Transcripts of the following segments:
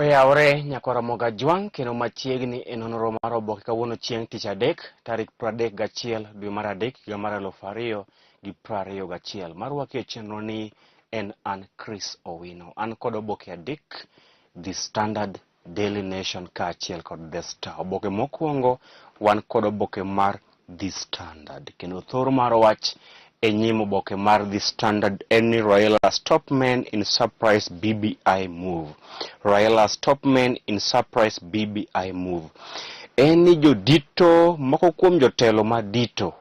Oyawre nyakora moga jwang kendo machiegni e nonro mar oboke kawuono chieng' tich adek tarik 31 dwe mar adek higa mar 2021. Marwaki e chenro ni en an Chris Owino. An kod oboke adek, The Standard, Daily Nation kaachiel kod The Star. Oboke mokwongo wan kod oboke mar The Standard. Kendo thor mar wach e nyim oboke mar The Standard en ni Raila stop men in surprise BBI move. Raila stop men in surprise BBI move. En ni jodito moko kuom jotelo madito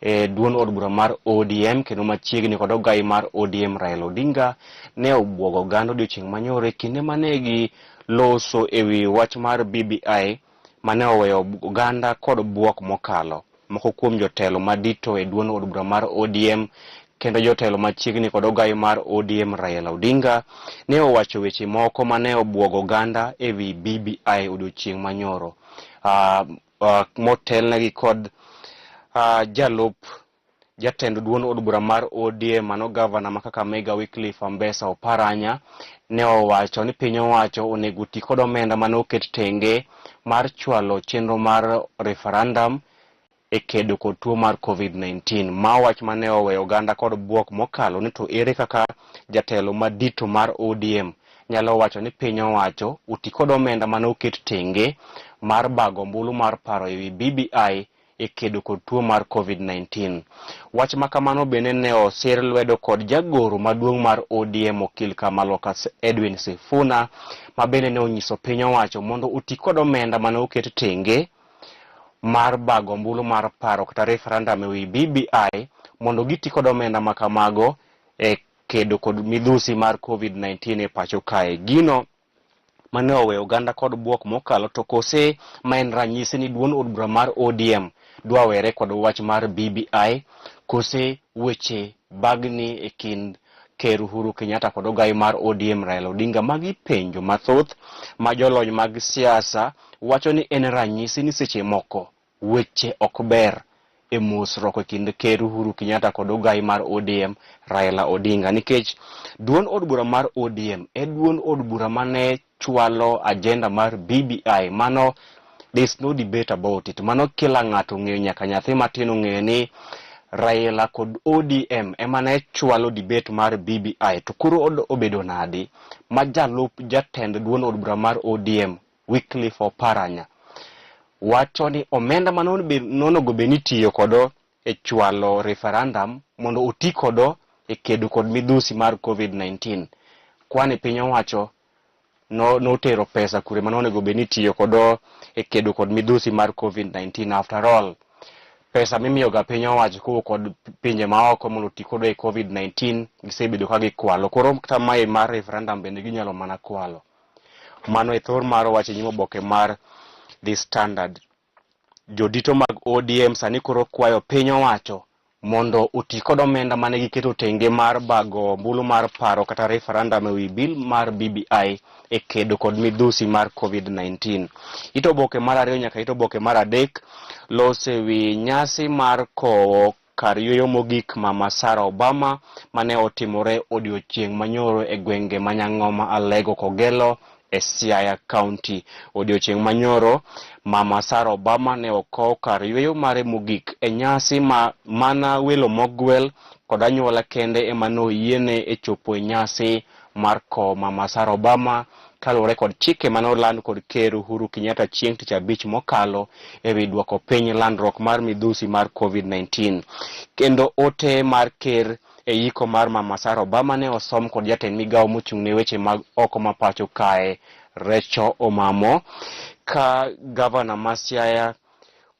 e duon od bura mar ODM kendo machiegni kod ogai mar ODM Raila Odinga ne obwogo oganda odiochieng' manyore kinde mane gi loso ewi wach mar BBI mane oweyo oganda kod bwok mokalo. Moko kuom jotelo madito e duon od bura mar ODM kendo jotelo machiegni kod ogai mar ODM Raila Odinga ne owacho weche moko mane obwogo oganda ewi BBI odiochieng' manyoro. Motelnegi kod jalup jatend duon od bura mar ODM mano gavana ma Kakamega Wycliffe Ambassa Oparanya ne owacho ni piny owacho onego tii kod omenda mane oket tenge mar chwalo chenro mar referendum e kedo kod tuo mar COVID-19. Ma wach mane oweyo oganda kod bwok mokalo ni to ere kaka jatelo madito mar ODM nyalo wacho ni piny owacho uti kod omenda mane oket tenge mar bago ombulu mar paro ewi BBI e kedo kod tuo mar COVID-19. Wach makamano bende ne osir lwedo kod jagoro maduong' mar ODM okil Kamaloka Edwin Sifuna ma bende ne onyiso piny owacho mondo uti kod omenda mane oket tenge mar bago ombulu mar paro kata referendum ewi BBI mondo giti kod omenda makamago e kedo kod midhusi mar COVID-19 e pacho kae. Gino mane oweyo oganda kod bwok mokalo to kose ma en ranyisi ni duon od bura mar ODM dwa were kod wach mar BBI kose weche bagni e kind Ker Uhuru Kenyatta kod ogai mar ODM Raila Odinga. Magi penjo mathoth ma jolony mag siasa wacho ni en ranyisi ni seche moko weche ok ber e mosruok e kind Ker Uhuru Kenyatta kod ogai mar ODM Raila Odinga, nikech duon od bura mar ODM e duon od bura mane chwalo agenda mar BBI. Mano there's no debate about it. Mano kila ng'ato ng'eyo, nyaka nyathi matin ong'eyo ni Raila kod ODM ema ne chwalo debate mar BBI. To koro obedo nadi ma jalup jatend duon od bura mar ODM Wycliffe Oparanya wacho ni omenda manonego bed ni tiyo kodo e chwalo referendum mondo oti kodo e kedo kod midhusi mar COVID-19. Kwani piny owacho notero pesa kure manonego bed ni tiyo kodo e kedo kod midhusi mar COVID-19. After all, pesa mimiyo ga piny owacho kowuok kod pinje maoko mondo oti kodo e COVID-19 gisebedo ka gikwalo. Koro kata mae mar referendum bende ginyalo mana kwalo. Mano e thor mar wach nyimo oboke mar The Standard. Jodito mag ODM sani koro kwayo piny owacho mondo oti kod omenda mane giketo tenge mar bago ombulu mar paro kata referendum ewi bill mar BBI e kedo kod midhusi mar COVID-19. Ito oboke mar ariyo nyaka ito oboke mar adek lose ewi nyasi mar kowo kar yweyo mogik Mama Sarah Obama mane otimore odiochieng' manyoro e gwenge Manyang'oma, Alego, Kogelo e Siaya County. Odiochieng' manyoro Mama Sarah Obama ne okow kar yweyo mare mogik e nyasi mana welo mogwel kod anyuola kende ema noyiene e chopo e nyasi mar kowo Mama Sarah Obama kaluwore kod chike mane oland kod Ker Uhuru Kenyatta chieng' tich abich mokalo ewi duoko piny landruok mar midhusi mar COVID-19. Kendo ote mar ker e yiko mar Mama Sarah Obama ne osom kod jatend migawo mochung' ne weche mag oko ma pacho kae Recho Omamo, ka gavana ma Siaya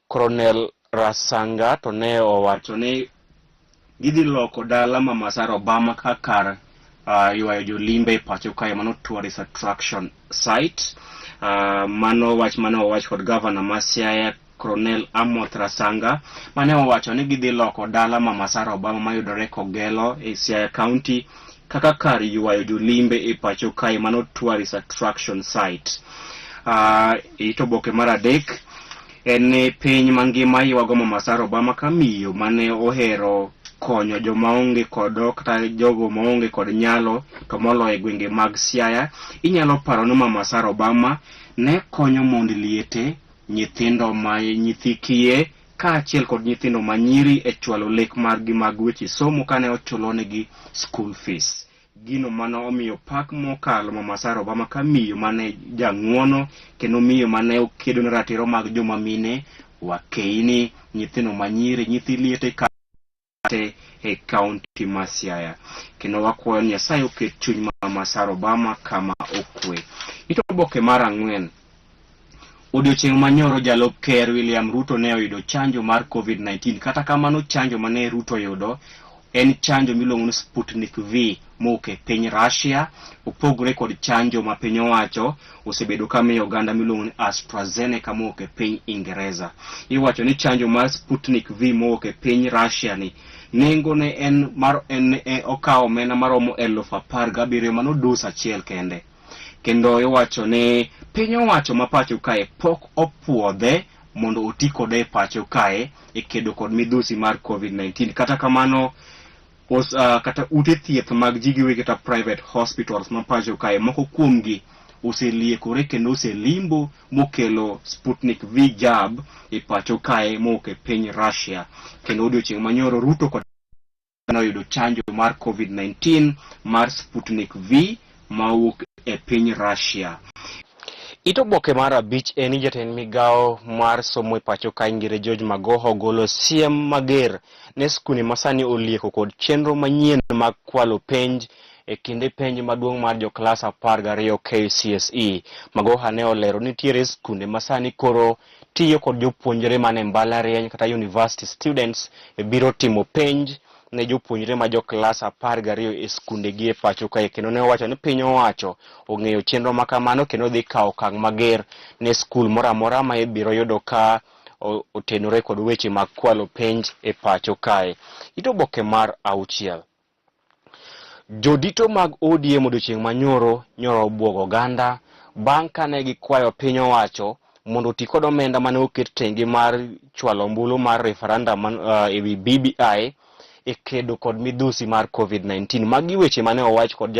Colonel Rasanga to ne owacho ni gidhi loko dala Mama Sarah Obama kar ywayo jolimbe e pacho kae, mano tourist attraction site. Mano wach mane owach kod gavana ma Siaya Colonel Amoth Rasanga mane owacho ni gidhi loko dala Mama Sarah Obama mayudore Kogelo e Siaya County kaka kar ywayo jolimbe e pacho kae, mano tourist attraction site. Ito oboke mar adek en piny mangima ywago Mama Sarah Obama ka miyo mane ohero konyo joma onge kod kata jogo maonge kod nyalo to moloyo e gwenge mag Siaya. Inyalo paro ni Mama Sara Obama ne konyo mond liete, nyithindo ma nyithi kiye kaachiel kod nyithindo manyiri e chwalo lek margi mag weche somo kane ochulo negi school fees. Gino mano omiyo pak mokalo Mama Sara Obama ka miyo mane jang'uono kendo miyo mane okedo ne ratiro mag joma mine, wakeini, nyithindo manyiri, nyithi liete kate e kaunti ma Siaya. Kendo wakwayo Nyasaye oket chuny Mama Sara Obama kama okwe. Ito oboke mar 4. Odiochieng' manyoro Jalup Ker William Ruto ne oyudo chanjo mar COVID-19. Kata kamano chanjo mane Ruto yudo en chanjo miluongo ni Sputnik V mowuok e piny Russia, opogore kod chanjo ma piny owacho osebedo kamiyo oganda miluongo ni AstraZeneca mowuok e piny Ingereza. Iwacho ni chanjo mar Sputnik V mowuok e piny Russia ni nengo ne en okawo omenda maromo 17,000 mano dos achiel kende. Kendo iwacho ni piny owacho ma pacho kae pok opuodhe mondo oti kode e pacho kae e kedo kod midhusi mar COVID-19. Kata kamano kata ute thieth mag ji giwegi kata private hospitals ma pacho kae moko kuomgi oseliekore kendo oselimbo mokelo Sputnik V jab e pacho kae mowuok e piny Russia. Kendo odiochieng' manyoro Ruto kod noyudo chanjo mar COVID-19 mar Sputnik V mawuok e piny Russia. Ito oboke mar 5 en jatend migao mar somo e pacho ka Ngire George Magoha golo siem mager ne skunde masani olieko kod chenro manyien mag kwalo penj e kinde penj maduong' mar jo klas 12 KCSE. Magoha ne olero ni tiere skunde masani koro tiyo kod jopuonjre mane mbalariany kata university students e biro timo penj ne jopuonjre ma jo klas 12 e skunde gi e pacho kae. Kendo ne owacho ni piny owacho ong'eyo chenro ma kamano kendo dhi kawo okang' mager ne skul moro amora ma ibiro yudo ka otenore kod weche mag kwalo penj e pacho kae. Ito oboke mar 6. Jodito mag ODM odiochieng' manyoro obwogo oganda bang' kane gikwayo piny owacho mondo oti kod omenda mane oket tenge mar chwalo ombulu mar referendum ewi BBI e kedo kod midhusi mar COVID-19. Magi weche mane owach kod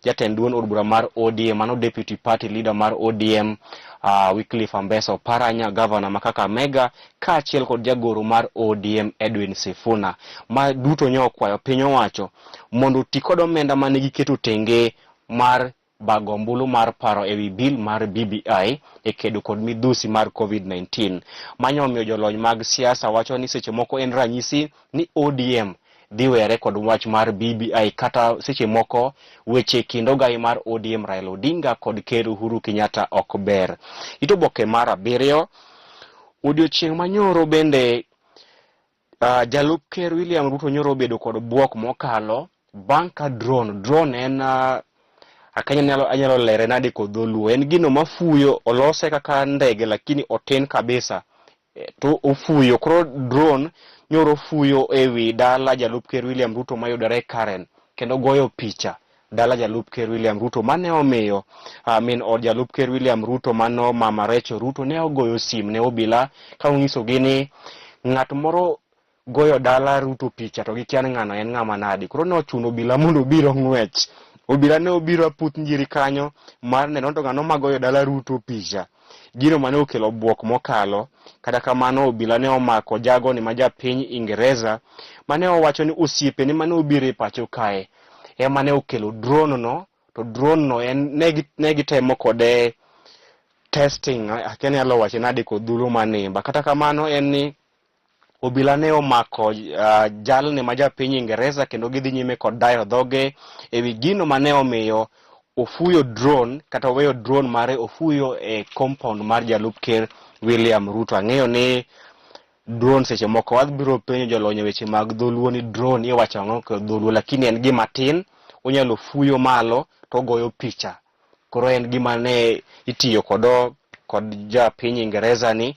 jatend duond od bura mar ODM, mano deputy party leader mar ODM Wycliffe Ambesa Oparanya, governor ma Kakamega, kaachiel kod jagoro mar ODM Edwin Sifuna, ma duto nyo okwayo piny owacho mondo oti kod omenda mane giketo tenge mar bago ombulu mar paro ewi bill mar BBI e kedo kod midhusi mar COVID-19. Manyo omiyo jolony mag siasa wacho ni seche moko en ranyisi ni ODM dhi were kod wach mar BBI, kata seche moko weche kind ogai mar ODM Raila Odinga kod Ker Uhuru Kenyatta ok ber. Ito oboke mar 7. Odiochieng' manyoro bende Jalup Ker William Ruto nyoro obedo kod buok mokalo bang' ka drone en anyalo lere nade kod dholuo. En gino mafuyo, olose kaka ndege lakini otin kabisa to ofuyo. Koro drone nyoro fuyo ewi dala Jalup Ker William Ruto mayudore Karen kendo goyo picha dala Jalup Ker William Ruto, mane omiyo od Jalup Ker William Ruto mano Mama Rachel Ruto ne ogoyo sim ne obila ka onyiso gini ng'at moro goyo dala Ruto picha to gikian ng'ano en ng'ama nadi. Koro ne ochuno obila mondo obiro ng'wech. Obila ne obiro aputh njiri kanyo mar neno to ng'ano magoyo dala Ruto picha. Gino mane okelo buok mokalo. Kata kamano obila ne omako jago ni maja piny Ingereza mane owacho ni osiepe ni mane obiro e pacho kae ema ne okelo drone no. To drone no ne gitemo kode testing, akene alo wache nade kod dhulu manimba. Kata kamano en ni obila ne omako jalne maja piny Ingereza kendo gidhi nyime kod dayo dhoge ewi gino mane omiyo ofuyo drone, kata oweyo drone mare ofuyo e compound mar Jalup Ker William Ruto. Ang'eyo ni drone seche moko wadbiro penjo jolony weche mag dholuo ni drone iwacho ang'o kod dholuo, lakini en gima tin, onyalo fuyo malo to goyo picha. Koro en gima ne itiyo kod ja piny Ingereza ni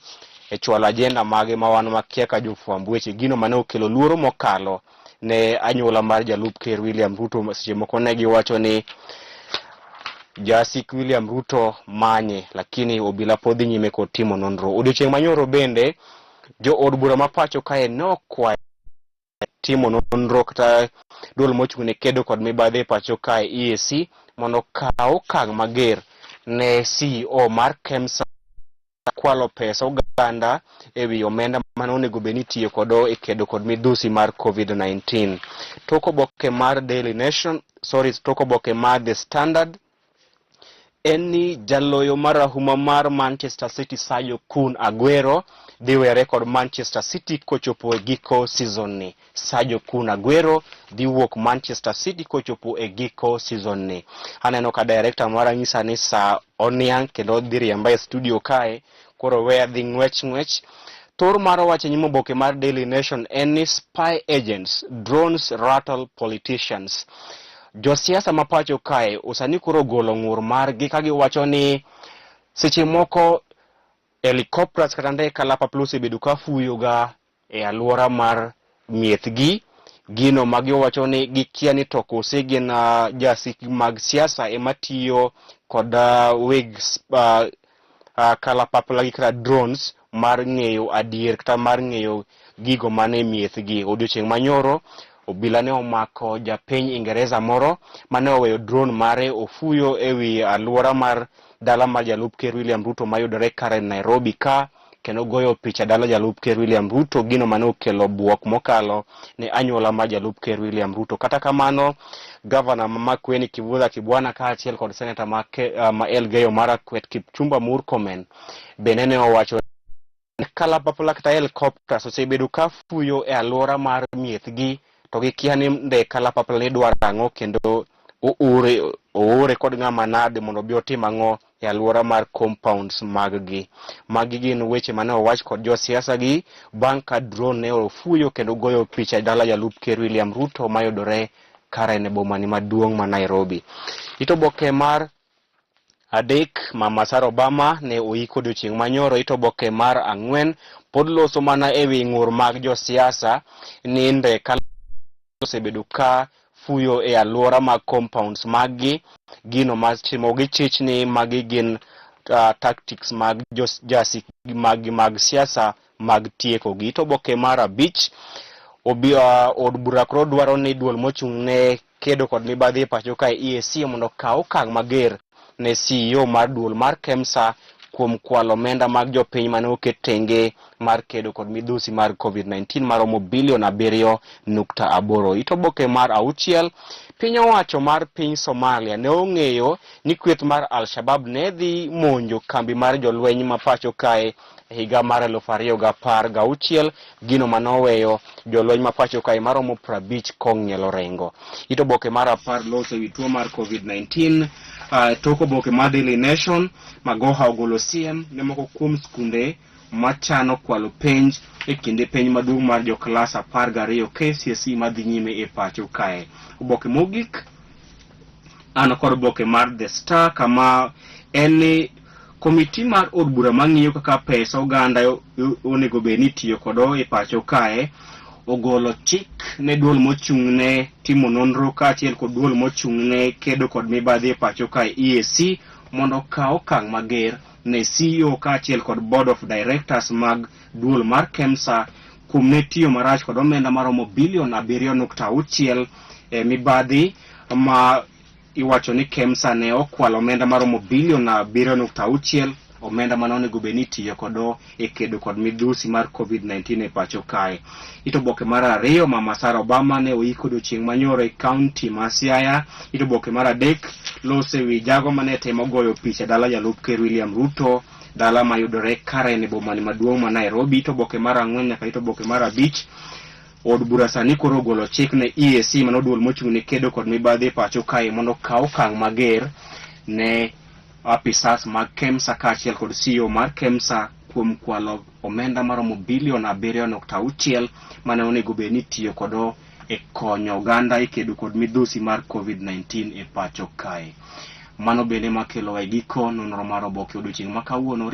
e chwalo agenda mage ma wan makia ka jofwamb weche. Gino mane okelo luoro mokalo ne anyuola mar Jalup Ker William Ruto. Seche moko ne giwacho ni Jasik William Ruto manye, lakini obila podhi nyime kod timo nonro. Odiochieng' manyoro bende jo od bura ma pacho kae nokwayo timo nonro kata duol mochung'ne kedo kod mibadhi pacho kae EAC mondo kaw okang' mager ne CEO mar KEMSA kwalo pesa oganda ewi omenda mane onego bed ni itiyo kodo e kedo kod midhusi mar COVID-19. Tok oboke mar Daily Nation, tok oboke mar The Standard en ni jaloyo marahuma mar Manchester City Sergio Kun Aguero dhi were kod Manchester City kochopo e giko season ni. Sergio Kun Aguero dhi wuok Manchester City kochopo e giko season ni. Aneno ka director mara nyisa ni sa oniang kendo dhi riemba e studio kae koro weya dhi ng'wech. Thor mar wache nyimo oboke mar Daily Nation en ni spy agents, drones rattle politicians. Josiasa mapacho kae osani koro golo ng'ur margi ka giwacho ni seche moko helicopters kata ndeke kalapapla osebedo ka fuyoga e aluora mar miethgi. Gino magiwacho ni gikia ni to kose gin jasik mag siasa ematiyo kod weg kalapapla gi kata drones mar ng'eyo adier kata mar ng'eyo gigo mane miethgi. Odiochieng' manyoro obila ne omako japiny Ingereza moro mane oweyo drone mare ofuyo ewi aluora mar dala mar jalup ker William Ruto mayudore kare Nairobi ka kendo goyo picha dala jalup ker William Ruto, gino mane okelo buok mokalo ne anyuola mar jalup ker William Ruto. Kata kamano gavana Makueni Kivutha Kibwana kaachiel kod seneta ma Elgeyo Marakwet Kipchumba Murkomen bende ne owacho kalapapla kata helicopters osebedo ka fuyo e aluora mar miethgi to gikia ni ndeke kalapapla ne dwaro ang'o kendo oore kod ng'ama nade mondo bi otim ang'o e aluora mar compounds mag-gi. Magi gin weche mane owach kod josiasa gi bang' ka drone ne ofuyo kendo goyo picha dala jalup ker William Ruto mayudore kare ne bomani maduong' ma Nairobi. Itoboke mar adek Mama Sarah Obama ne oiko odiochieng' manyoro. Itoboke mar ang'wen pod loso mana ewi ng'ur mag josiasa ni ndeke osebedo ka fuyo e aluora mag compounds mag-gi. Gino matimo gi chich ni magi gin tactics mag jasik mag siasa mag tieko gi. Itoboke mar abich od bura koro dwaro ni duol mochung'ne kedo kod mibadhi pacho kae EAC mondo kaw okang' mager ne CEO mar duol mar KEMSA kuom kwalo omenda mag jopiny mane oket tenge mar kedo kod midhusi mar COVID-19 maromo bilion 7.8. Itoboke mar auchiel piny owacho mar piny Somalia ne ong'eyo ni kweth mar Al-Shabaab ne dhi monjo kambi mar jolweny mapacho kae higa mar 2016, gino manoweyo jolweny mapacho kae maromo 50 kong'ielo rengo. Itoboke mar 10 loso ewi tuo mar COVID-19. Tok oboke mar Daily Nation Magoha ogolo siem ne moko kuom skunde machano kwalo penj e kinde penj maduong' mar joklas 12 KCSE madhi nyime e pacho kae. Oboke mogik an kod oboke mar The Star kama en komiti mar od bura mang'iyo kaka pesa oganda onego bed ni tiyo kodo e pacho kae ogolo chik ne duol mochung'ne timo nonro kaachiel kod duol mochung'ne kedo kod mibadhi e pacho kae EAC mondo kaw okang' mager ne CEO kaachiel kod board of directors mag duol mar KEMSA kuom ne tiyo marach kod omenda maromo bilion 7.6 e mibadhi ma iwacho ni KEMSA ne okwalo omenda maromo bilion 7.6 omenda mane onego bed ni tiyo kodo e kedo kod midhusi mar COVID-19 e pacho kae. Itoboke mar 2 Mama Sarah Obama ne oiko odiochieng' manyoro e kaunti ma Siaya. Itoboke mar 3 lose wi jago mane temo goyo picha dala jalup ker William Ruto, dala mayudore kare ne bomani maduong' ma Nairobi. Itoboke mar 4 nyaka itoboke mar 5 od bura sani koro ogolo chik ne EAC mano duol mochung'ne kedo kod mibadhi e pacho kae mondo kaw okang' mager ne apisas mag KEMSA kaachiel kod CEO mar KEMSA kuom kwalo omenda maromo bilion 7.6 mane onego bed ni tiyo kodo e konyo oganda e kedo kod midhusi mar COVID-19 e pacho kae. Mano bende makelo e giko nonro mar Oboke odiochieng' ma kawuono.